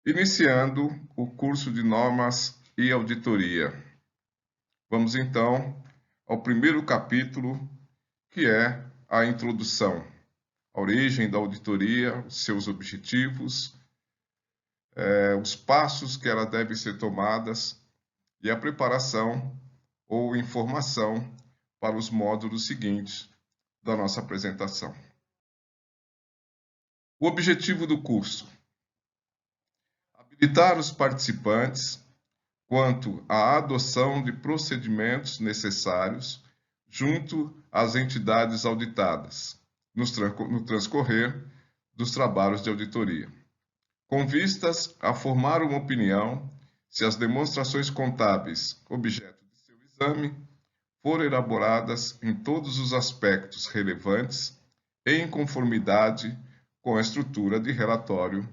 Iniciando o curso de normas e auditoria. Vamos então ao primeiro capítulo, que é a introdução, a origem da auditoria, os seus objetivos, os passos que ela deve ser tomadas e a preparação ou informação para os módulos seguintes da nossa apresentação. O objetivo do curso: habilitar os participantes quanto à adoção de procedimentos necessários junto às entidades auditadas, no transcorrer dos trabalhos de auditoria, com vistas a formar uma opinião se as demonstrações contábeis, objeto de seu exame, forem elaboradas em todos os aspectos relevantes em conformidade com a estrutura de relatório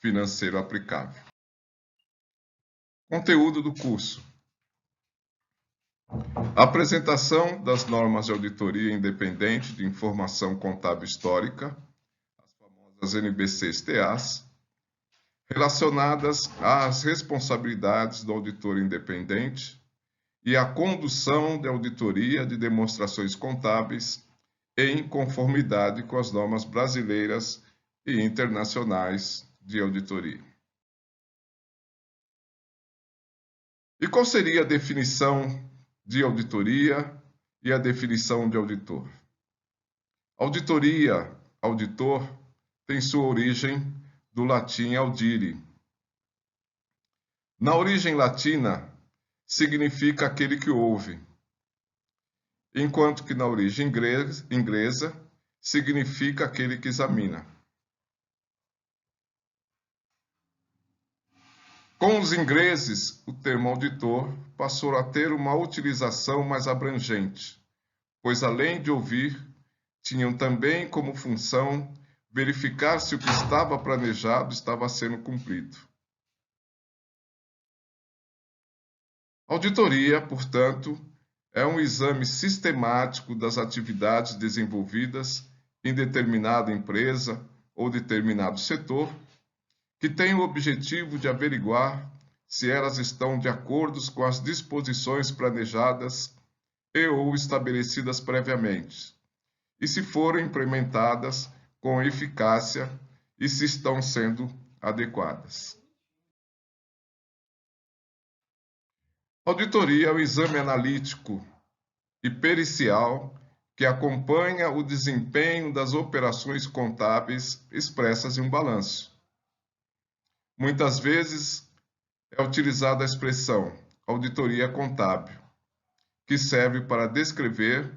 financeiro aplicável. Conteúdo do curso: apresentação das normas de auditoria independente de informação contábil histórica, as famosas NBC-TAs, relacionadas às responsabilidades do auditor independente e à condução de auditoria de demonstrações contábeis em conformidade com as normas brasileiras e internacionais de auditoria. E qual seria a definição de auditoria e a definição de auditor? Auditoria, auditor, tem sua origem do latim audire. Na origem latina, significa aquele que ouve, enquanto que na origem inglesa significa aquele que examina. Com os ingleses, o termo auditor passou a ter uma utilização mais abrangente, pois além de ouvir, tinham também como função verificar se o que estava planejado estava sendo cumprido. Auditoria, portanto, é um exame sistemático das atividades desenvolvidas em determinada empresa ou determinado setor, que tem o objetivo de averiguar se elas estão de acordo com as disposições planejadas e ou estabelecidas previamente, e se forem implementadas com eficácia e se estão sendo adequadas. Auditoria é o exame analítico e pericial que acompanha o desempenho das operações contábeis expressas em um balanço. Muitas vezes é utilizada a expressão auditoria contábil, que serve para descrever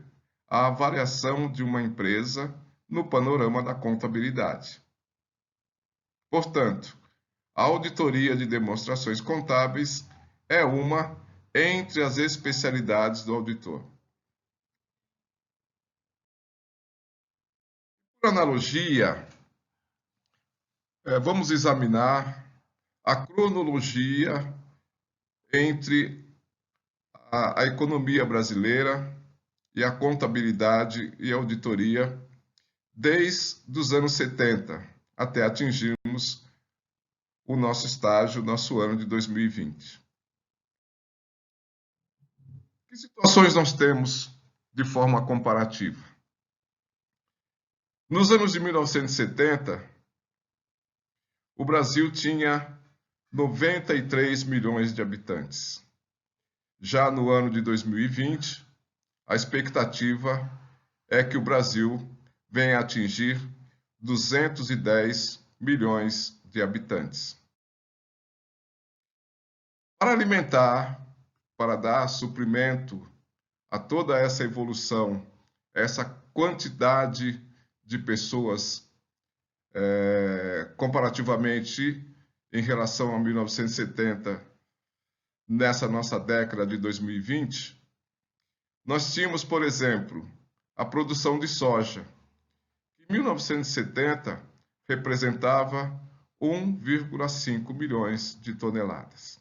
a avaliação de uma empresa no panorama da contabilidade. Portanto, a auditoria de demonstrações contábeis é uma entre as especialidades do auditor. Por analogia, vamos examinar a cronologia entre a economia brasileira e a contabilidade e auditoria desde os anos 70 até atingirmos o nosso estágio, nosso ano de 2020. Que situações nós temos de forma comparativa? Nos anos de 1970, o Brasil tinha 93 milhões de habitantes. Já no ano de 2020, a expectativa é que o Brasil venha a atingir 210 milhões de habitantes. Para alimentar, para dar suprimento a toda essa evolução, essa quantidade de pessoas comparativamente em relação a 1970, nessa nossa década de 2020, nós tínhamos, por exemplo, a produção de soja, que em 1970 representava 1,5 milhões de toneladas.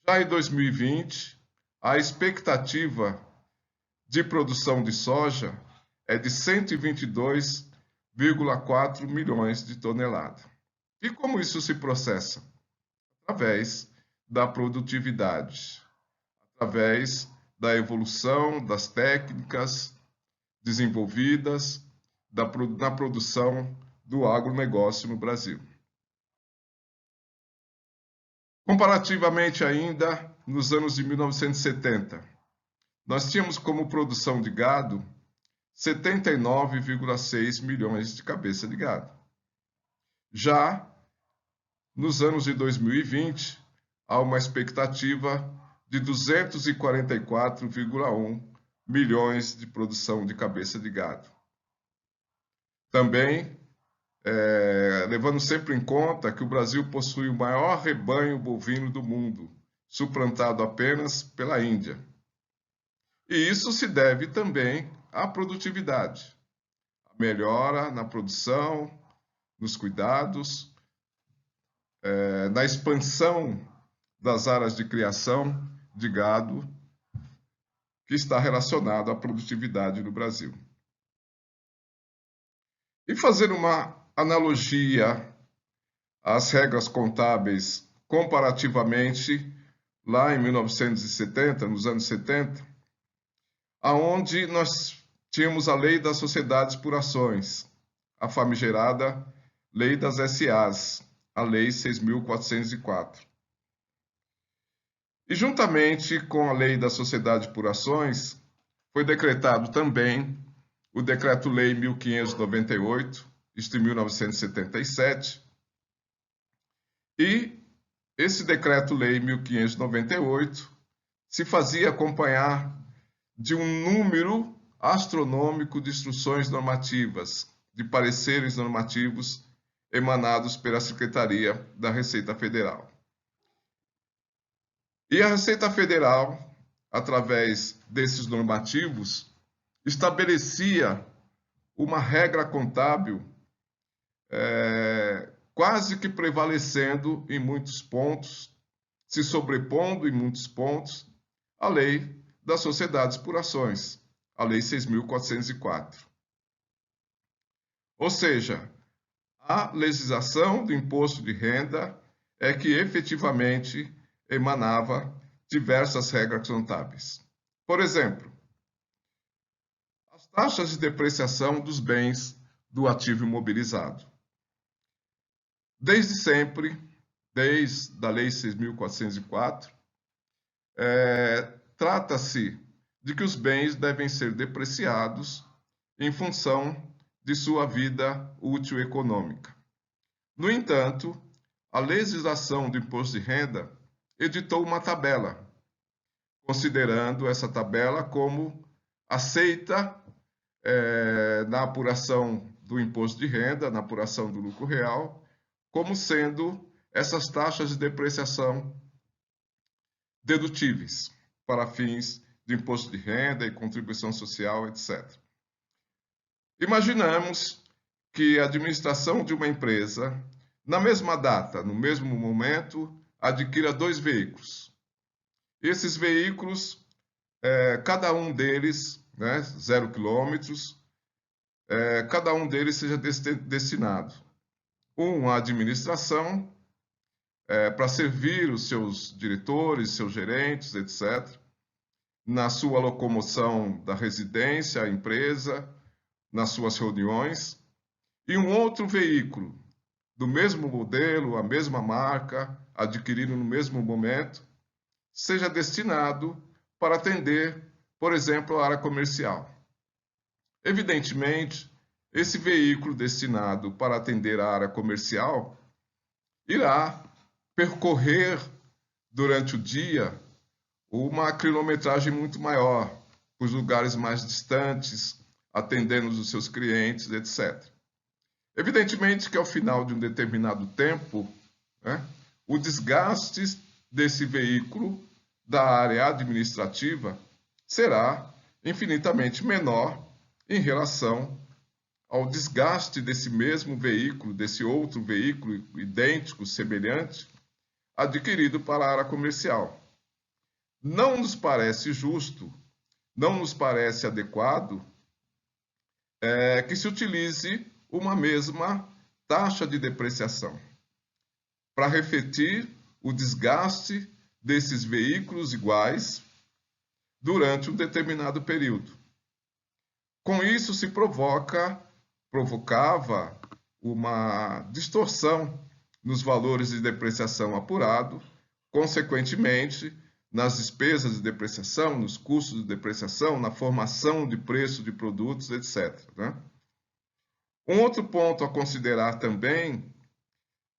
Já em 2020, a expectativa de produção de soja é de 122,4 milhões de toneladas. E como isso se processa? Através da produtividade, através da evolução das técnicas desenvolvidas na produção do agronegócio no Brasil. Comparativamente ainda, nos anos de 1970, nós tínhamos como produção de gado 79,6 milhões de cabeças de gado. Já nos anos de 2020, há uma expectativa de 244,1 milhões de produção de cabeça de gado. Também, levando sempre em conta que o Brasil possui o maior rebanho bovino do mundo, suplantado apenas pela Índia. E isso se deve também à produtividade, a melhora na produção, nos cuidados, na expansão das áreas de criação de gado, que está relacionado à produtividade no Brasil. E fazer uma analogia às regras contábeis comparativamente lá em 1970, nos anos 70, aonde nós tínhamos a Lei das Sociedades por Ações, a famigerada Lei das SAs, a Lei 6.404. E juntamente com a Lei da Sociedade por Ações, foi decretado também o Decreto-Lei 1598, isto em 1977, e esse Decreto-Lei 1598 se fazia acompanhar de um número astronômico de instruções normativas, de pareceres normativos emanados pela Secretaria da Receita Federal. E a Receita Federal, através desses normativos, estabelecia uma regra contábil quase que prevalecendo em muitos pontos, se sobrepondo em muitos pontos, à Lei das Sociedades por Ações, a Lei 6.404. Ou seja, a legislação do imposto de renda é que efetivamente emanava diversas regras contábeis. Por exemplo, as taxas de depreciação dos bens do ativo imobilizado. Desde sempre, desde a Lei 6.404, trata-se de que os bens devem ser depreciados em função de sua vida útil econômica. No entanto, a legislação do imposto de renda editou uma tabela, considerando essa tabela como aceita na apuração do imposto de renda, na apuração do lucro real, como sendo essas taxas de depreciação dedutíveis para fins de imposto de renda e contribuição social, etc. Imaginamos que a administração de uma empresa, na mesma data, no mesmo momento, adquira 2 veículos. Esses veículos, cada um deles, 0 quilômetros, cada um deles seja destinado à administração, para servir os seus diretores, seus gerentes, etc., na sua locomoção da residência à empresa, nas suas reuniões, e um outro veículo do mesmo modelo, a mesma marca, adquirido no mesmo momento, seja destinado para atender, por exemplo, a área comercial. Evidentemente, esse veículo destinado para atender a área comercial irá percorrer durante o dia uma quilometragem muito maior, os lugares mais distantes, atendendo os seus clientes, etc. Evidentemente que ao final de um determinado tempo, o desgaste desse veículo da área administrativa será infinitamente menor em relação ao desgaste desse mesmo veículo, desse outro veículo idêntico, semelhante, adquirido para a área comercial. Não nos parece justo, não nos parece adequado que se utilize uma mesma taxa de depreciação. para refletir o desgaste desses veículos iguais durante um determinado período. Com isso, se provocava uma distorção nos valores de depreciação apurado, consequentemente, nas despesas de depreciação, nos custos de depreciação, na formação de preço de produtos, etc. Né? Um outro ponto a considerar também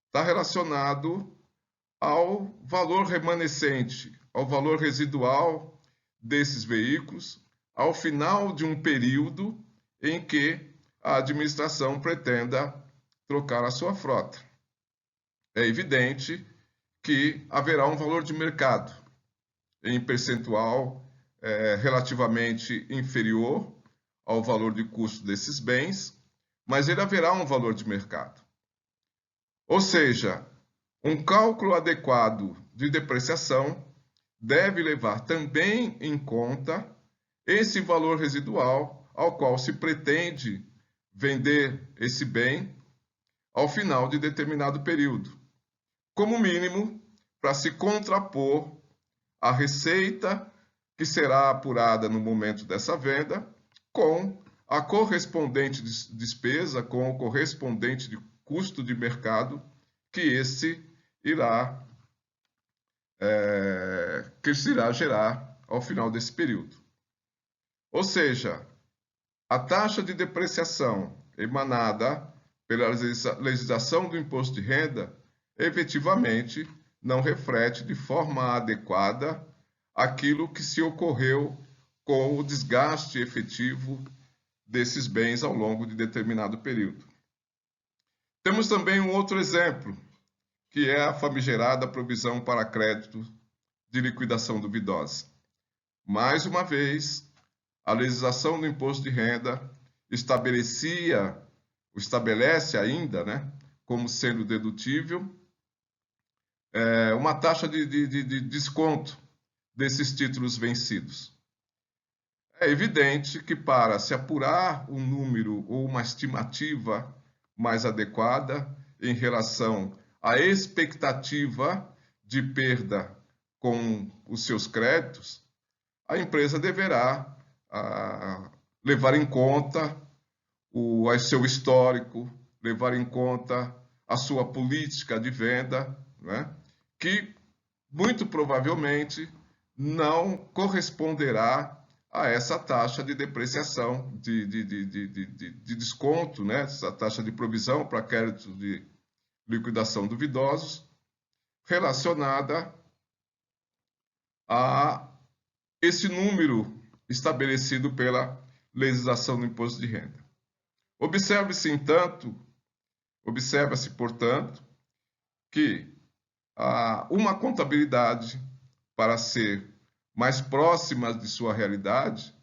está relacionado ao valor remanescente, ao valor residual desses veículos, ao final de um período em que a administração pretenda trocar a sua frota. É evidente que haverá um valor de mercado em percentual relativamente inferior ao valor de custo desses bens, mas ele haverá um valor de mercado. Ou seja, um cálculo adequado de depreciação deve levar também em conta esse valor residual ao qual se pretende vender esse bem ao final de determinado período, como mínimo para se contrapor à receita que será apurada no momento dessa venda com a correspondente despesa, com o correspondente de custo de mercado que esse irá gerar ao final desse período. Ou seja, a taxa de depreciação emanada pela legislação do imposto de renda efetivamente não reflete de forma adequada aquilo que se ocorreu com o desgaste efetivo desses bens ao longo de determinado período. Temos também um outro exemplo, que é a famigerada provisão para crédito de liquidação duvidosa. Mais uma vez, a legislação do imposto de renda estabelece ainda, né, como sendo dedutível, uma taxa de desconto desses títulos vencidos. É evidente que para se apurar um número ou uma estimativa mais adequada em relação à expectativa de perda com os seus créditos, a empresa deverá levar em conta o seu histórico, levar em conta a sua política de venda, né? Que muito provavelmente não corresponderá a essa taxa de depreciação, de desconto, né? Essa taxa de provisão para créditos de liquidação duvidosos, relacionada a esse número estabelecido pela legislação do imposto de renda. Observa-se, portanto, que uma contabilidade, para ser mais próxima de sua realidade,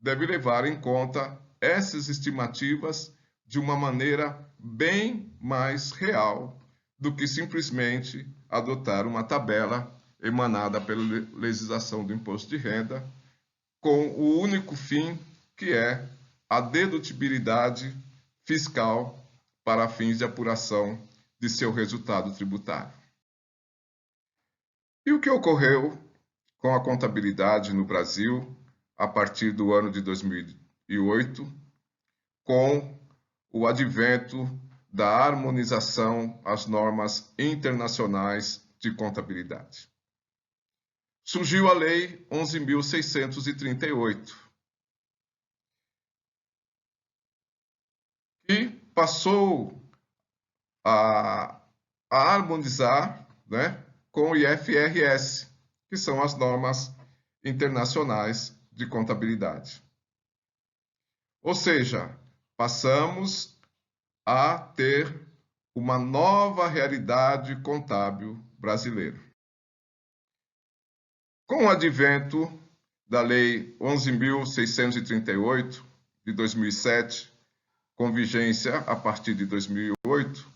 deve levar em conta essas estimativas de uma maneira bem mais real do que simplesmente adotar uma tabela emanada pela legislação do imposto de renda, com o único fim que é a dedutibilidade fiscal para fins de apuração de seu resultado tributário. E o que ocorreu com a contabilidade no Brasil a partir do ano de 2008, com o advento da harmonização às normas internacionais de contabilidade? Surgiu a Lei 11.638, que passou a harmonizar, né, com o IFRS, que são as normas internacionais de contabilidade. Ou seja, passamos a ter uma nova realidade contábil brasileira. Com o advento da Lei 11.638, de 2007, com vigência a partir de 2008,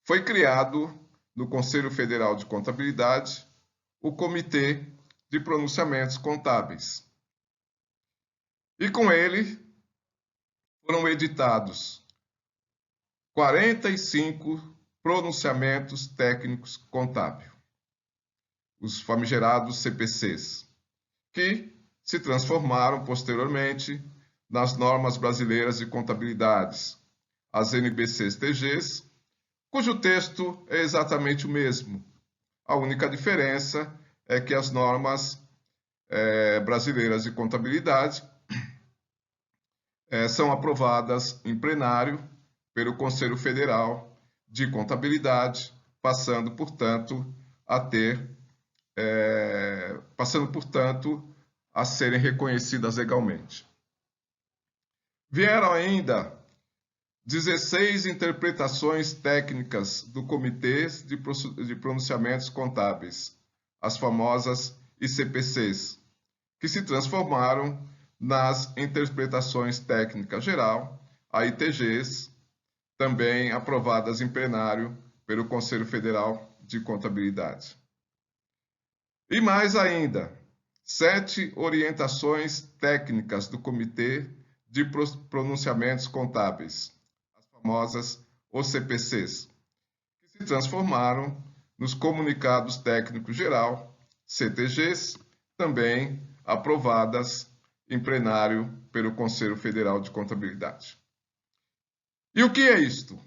foi criado no Conselho Federal de Contabilidade o Comitê de Pronunciamentos Contábeis. E com ele foram editados 45 pronunciamentos técnicos contábeis, os famigerados CPCs, que se transformaram posteriormente nas normas brasileiras de contabilidade, as NBCs-TGs, cujo texto é exatamente o mesmo. A única diferença é que as normas brasileiras de contabilidade são aprovadas em plenário pelo Conselho Federal de Contabilidade, passando, portanto, a serem reconhecidas legalmente. Vieram ainda 16 interpretações técnicas do Comitê de Pronunciamentos Contábeis, as famosas ICPCs, que se transformaram nas interpretações técnicas geral, AITGs, também aprovadas em plenário pelo Conselho Federal de Contabilidade. E mais ainda, 7 orientações técnicas do Comitê de Pronunciamentos Contábeis, as famosas OCPCs, que se transformaram nos Comunicados Técnicos Geral, CTGs, também aprovadas em plenário pelo Conselho Federal de Contabilidade. E o que é isto?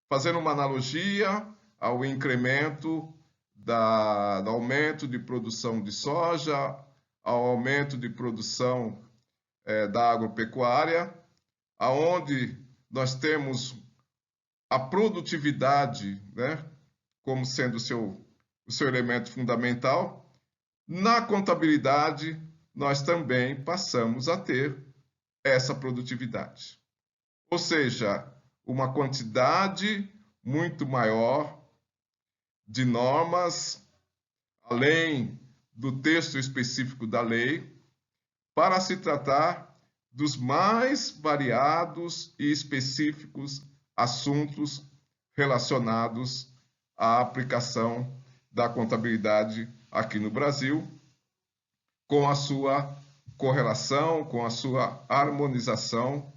Fazendo uma analogia ao incremento do aumento de produção de soja, ao aumento de produção da agropecuária, aonde nós temos a produtividade, né, como sendo o seu elemento fundamental. Na contabilidade, nós também passamos a ter essa produtividade. Ou seja, uma quantidade muito maior de normas, além do texto específico da lei, para se tratar dos mais variados e específicos assuntos relacionados à aplicação da contabilidade aqui no Brasil, com a sua correlação, com a sua harmonização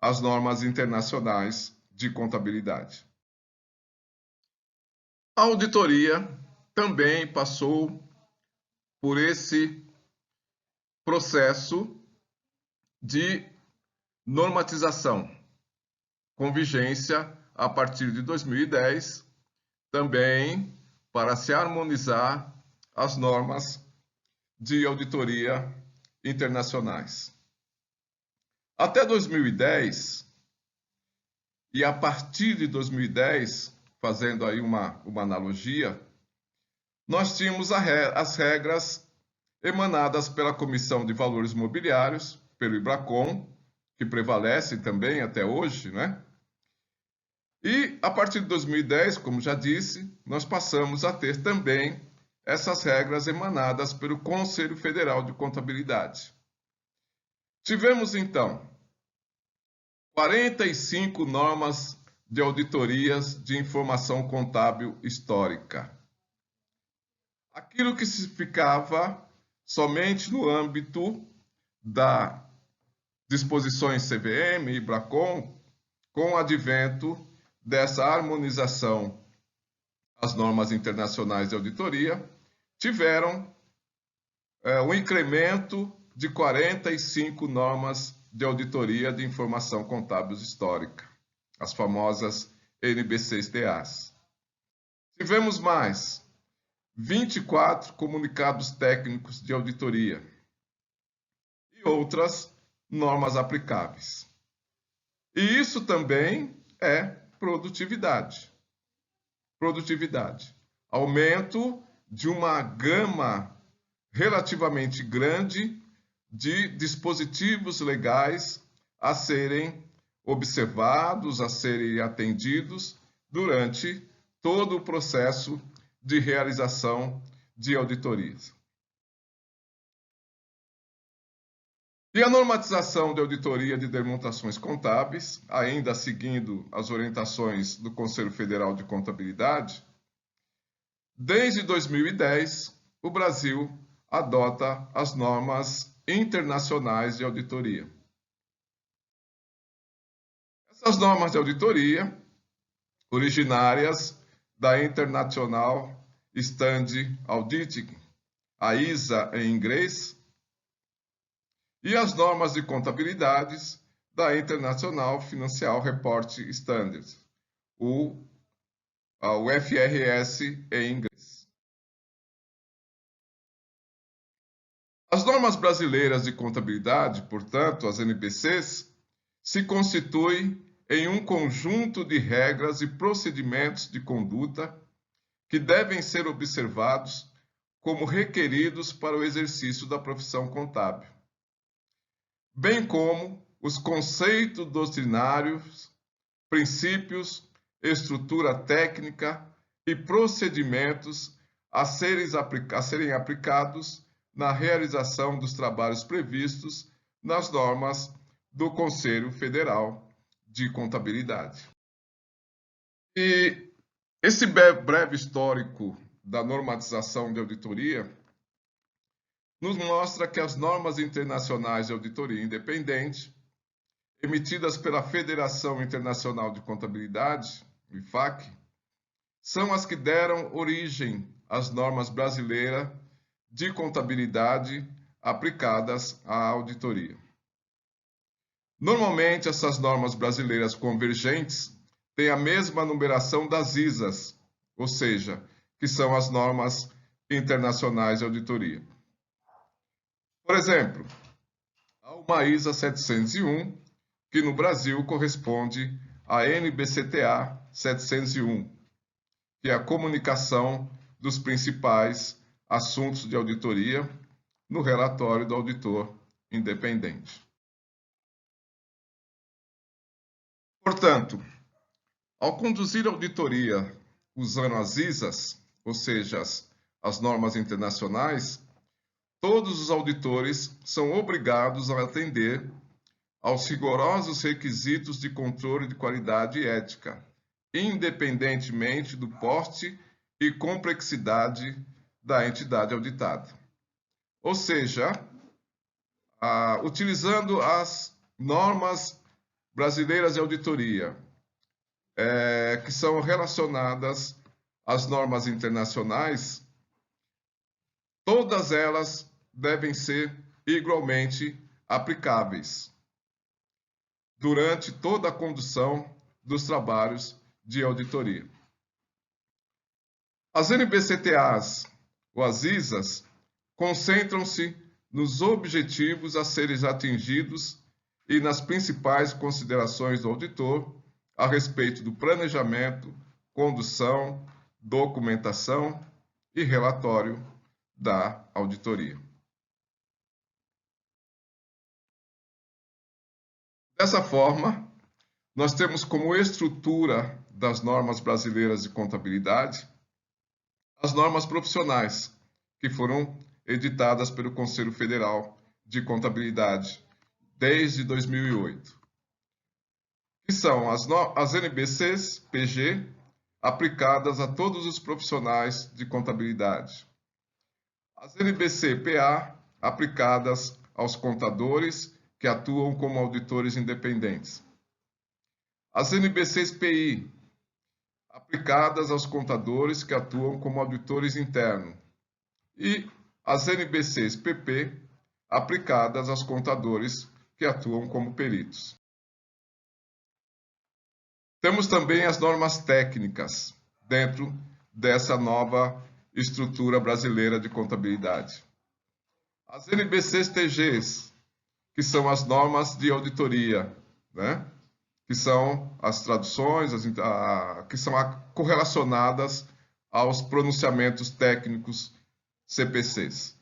às normas internacionais de contabilidade. A auditoria também passou por esse processo de normatização, com vigência a partir de 2010, também para se harmonizar as normas de auditoria internacionais. Até 2010, e a partir de 2010, fazendo aí uma analogia, nós tínhamos as regras emanadas pela Comissão de Valores Mobiliários, pelo IBRACON, que prevalecem também até hoje, né? E a partir de 2010, como já disse, nós passamos a ter também essas regras emanadas pelo Conselho Federal de Contabilidade. Tivemos, então, 45 normas de auditorias de informação contábil histórica. Aquilo que se ficava somente no âmbito das disposições CVM e IBRACON, com o advento dessa harmonização às normas internacionais de auditoria, tiveram um incremento de 45 normas de auditoria de informação contábil histórica, as famosas NBCs-TAs. Tivemos mais 24 comunicados técnicos de auditoria e outras normas aplicáveis. E isso também é produtividade. Produtividade. Aumento de uma gama relativamente grande de dispositivos legais a serem observados, a serem atendidos durante todo o processo de realização de auditorias. E a normatização de auditoria de demonstrações contábeis, ainda seguindo as orientações do Conselho Federal de Contabilidade, desde 2010, o Brasil adota as normas internacionais de auditoria. Essas normas de auditoria, originárias da International Standard Auditing, a ISA em inglês, e as normas de contabilidade da International Financial Reporting Standards, o FRS em inglês. As normas brasileiras de contabilidade, portanto, as NBCs, se constituem em um conjunto de regras e procedimentos de conduta que devem ser observados como requeridos para o exercício da profissão contábil, bem como os conceitos doutrinários, princípios, estrutura técnica e procedimentos a serem aplicados na realização dos trabalhos previstos nas normas do Conselho Federal de Contabilidade. E esse breve histórico da normatização de auditoria nos mostra que as normas internacionais de auditoria independente, emitidas pela Federação Internacional de Contabilidade, IFAC, são as que deram origem às normas brasileiras de contabilidade aplicadas à auditoria. Normalmente, essas normas brasileiras convergentes têm a mesma numeração das ISAs, ou seja, que são as normas internacionais de auditoria. Por exemplo, há uma ISA 701, que no Brasil corresponde à NBCTA 701, que é a comunicação dos principais assuntos de auditoria no relatório do auditor independente. Portanto, ao conduzir a auditoria usando as ISAs, ou seja, as normas internacionais, todos os auditores são obrigados a atender aos rigorosos requisitos de controle de qualidade e ética, independentemente do porte e complexidade da entidade auditada. Ou seja, utilizando as normas brasileiras de auditoria, que são relacionadas às normas internacionais, todas elas devem ser igualmente aplicáveis durante toda a condução dos trabalhos de auditoria. As NBCTAs, ou as ISAs, concentram-se nos objetivos a serem atingidos e nas principais considerações do auditor a respeito do planejamento, condução, documentação e relatório da auditoria. Dessa forma, nós temos como estrutura das normas brasileiras de contabilidade as normas profissionais, que foram editadas pelo Conselho Federal de Contabilidade desde 2008, que são as NBCs PG, aplicadas a todos os profissionais de contabilidade, as NBC PA, aplicadas aos contadores que atuam como auditores independentes, as NBCs PI, aplicadas aos contadores que atuam como auditores internos, e as NBCs PP, aplicadas aos contadores que atuam como peritos. Temos também as normas técnicas dentro dessa nova estrutura brasileira de contabilidade. As NBCs TGs, que são as normas de auditoria, né? Que são as traduções, que são correlacionadas aos pronunciamentos técnicos CPCs.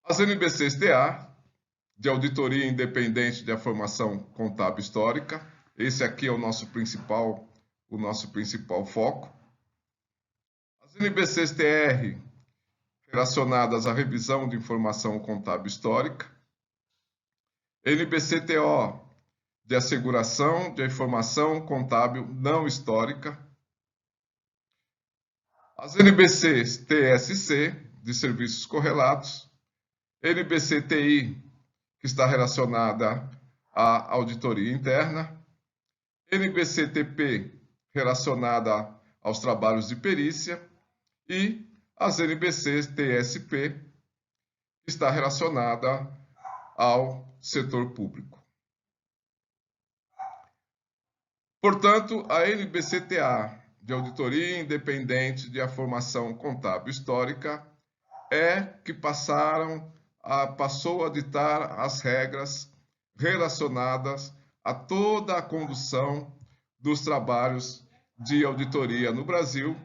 As NBCs TA, de Auditoria Independente de Informação Contábil Histórica, esse aqui é o nosso principal foco. As NBCs TR, relacionadas à revisão de informação contábil histórica. NBC-TO, de asseguração de informação contábil não histórica. As NBCs TSC, de serviços correlatos. NBC-TI, que está relacionada à auditoria interna. NBC-TP, relacionada aos trabalhos de perícia, e as NBC-TSP, que está relacionada ao setor público. Portanto, a NBC-TA, de Auditoria Independente de Informação Contábil Histórica, que passou a ditar as regras relacionadas a toda a condução dos trabalhos de auditoria no Brasil,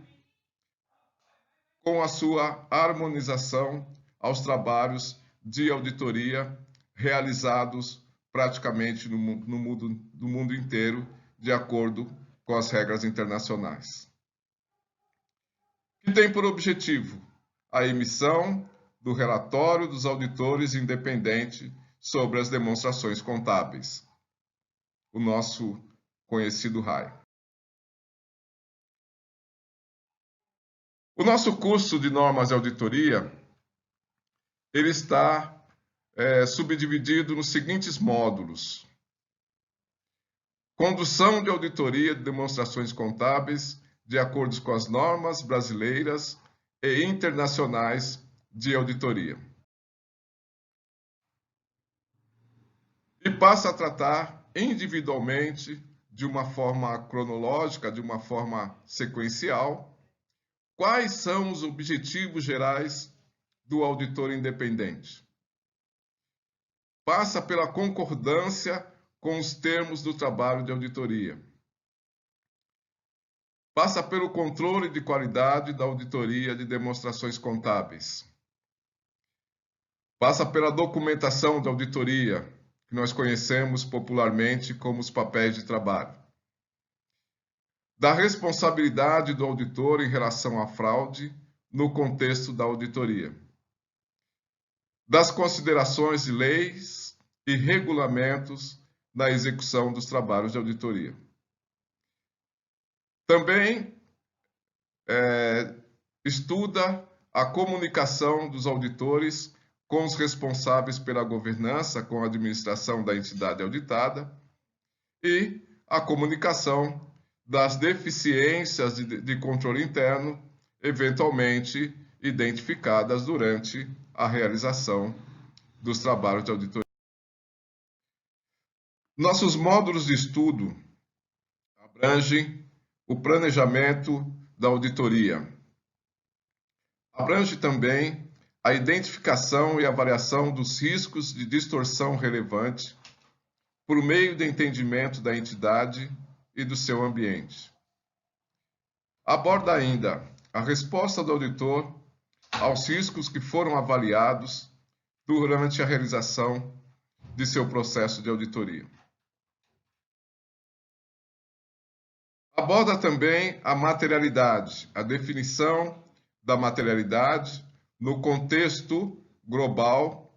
com a sua harmonização aos trabalhos de auditoria realizados praticamente no mundo inteiro, de acordo com as regras internacionais. Que tem por objetivo a emissão do relatório dos auditores independentes sobre as demonstrações contábeis, o nosso conhecido RAI. O nosso curso de normas de auditoria, ele está subdividido nos seguintes módulos: condução de auditoria de demonstrações contábeis de acordo com as normas brasileiras e internacionais de auditoria. E passa a tratar individualmente, de uma forma cronológica, de uma forma sequencial, quais são os objetivos gerais do auditor independente. Passa pela concordância com os termos do trabalho de auditoria. Passa pelo controle de qualidade da auditoria de demonstrações contábeis. Passa pela documentação da auditoria, que nós conhecemos popularmente como os papéis de trabalho. Da responsabilidade do auditor em relação à fraude no contexto da auditoria. Das considerações de leis e regulamentos na execução dos trabalhos de auditoria. Também estuda a comunicação dos auditores com os responsáveis pela governança, com a administração da entidade auditada, e a comunicação das deficiências de controle interno, eventualmente identificadas durante a realização dos trabalhos de auditoria. Nossos módulos de estudo abrangem o planejamento da auditoria. Abrange também a identificação e avaliação dos riscos de distorção relevante por meio do entendimento da entidade e do seu ambiente. Aborda ainda a resposta do auditor aos riscos que foram avaliados durante a realização de seu processo de auditoria. Aborda também a materialidade, a definição da materialidade no contexto global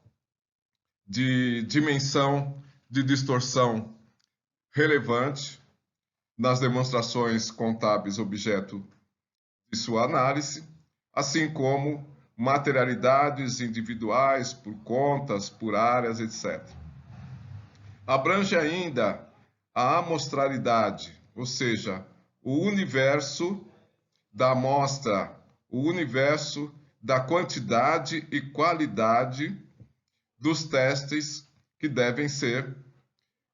de dimensão de distorção relevante nas demonstrações contábeis objeto de sua análise, assim como materialidades individuais por contas, por áreas, etc. Abrange ainda a amostralidade, ou seja, o universo da amostra, o universo da quantidade e qualidade dos testes que devem ser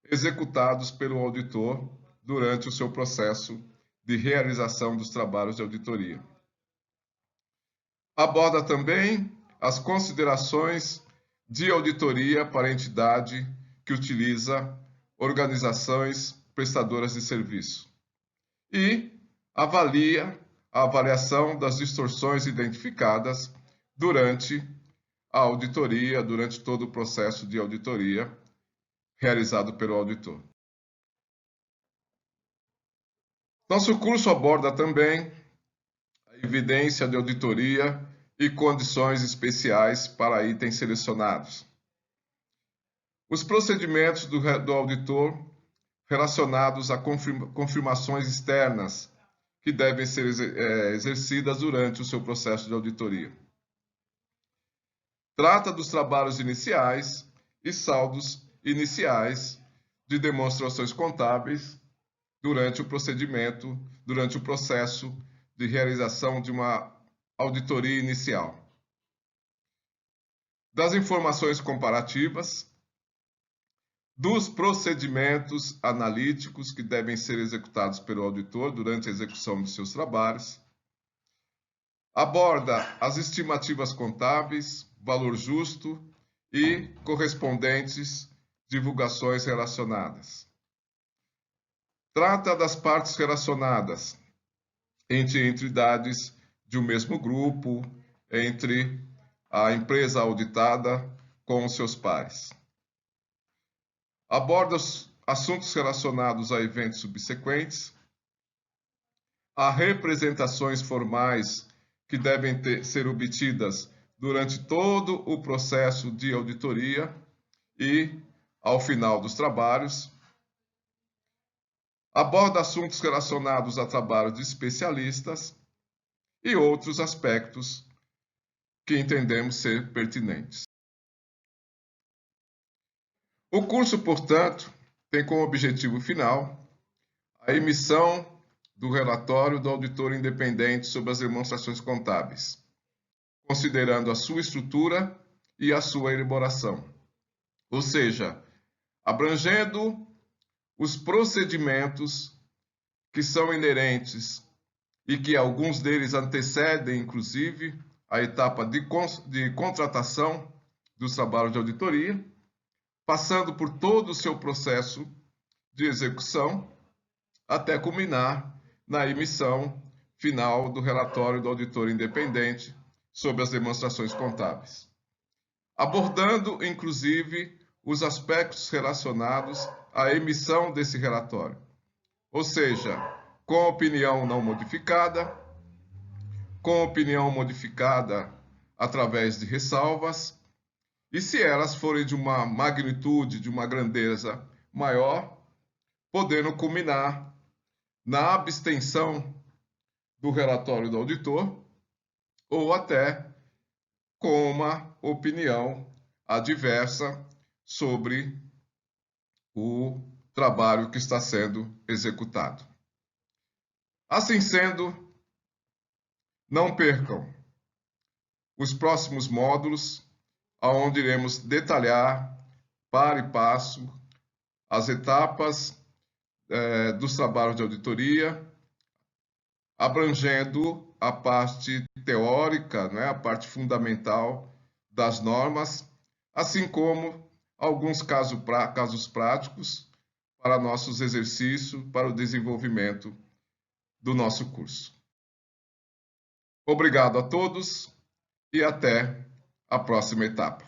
executados pelo auditor durante o seu processo de realização dos trabalhos de auditoria. Aborda também as considerações de auditoria para a entidade que utiliza organizações prestadoras de serviço e avalia a avaliação das distorções identificadas durante a auditoria, durante todo o processo de auditoria realizado pelo auditor. Nosso curso aborda também a evidência de auditoria e condições especiais para itens selecionados. Os procedimentos do auditor relacionados a confirmações externas que devem ser exercidas durante o seu processo de auditoria. Trata dos trabalhos iniciais e saldos iniciais de demonstrações contábeis durante o processo de realização de uma auditoria inicial. Das informações comparativas, dos procedimentos analíticos que devem ser executados pelo auditor durante a execução de seus trabalhos, aborda as estimativas contábeis, valor justo e correspondentes divulgações relacionadas. Trata das partes relacionadas entre entidades de um mesmo grupo, entre a empresa auditada com os seus pares. Aborda os assuntos relacionados a eventos subsequentes, a representações formais que devem ser obtidas durante todo o processo de auditoria e ao final dos trabalhos. Aborda assuntos relacionados a trabalho de especialistas e outros aspectos que entendemos ser pertinentes. O curso, portanto, tem como objetivo final a emissão do relatório do auditor independente sobre as demonstrações contábeis, considerando a sua estrutura e a sua elaboração, ou seja, abrangendo os procedimentos que são inerentes e que alguns deles antecedem, inclusive, a etapa de contratação dos trabalhos de auditoria, passando por todo o seu processo de execução, até culminar na emissão final do relatório do auditor independente sobre as demonstrações contábeis, abordando, inclusive, os aspectos relacionados à emissão desse relatório, ou seja, com opinião não modificada, com opinião modificada através de ressalvas, e se elas forem de uma magnitude, de uma grandeza maior, podendo culminar na abstenção do relatório do auditor ou até com uma opinião adversa sobre o trabalho que está sendo executado. Assim sendo, não percam os próximos módulos, onde iremos detalhar, passo a passo, as etapas dos trabalhos de auditoria, abrangendo a parte teórica, a parte fundamental das normas, assim como alguns casos práticos para nossos exercícios, para o desenvolvimento do nosso curso. Obrigado a todos e até a próxima etapa.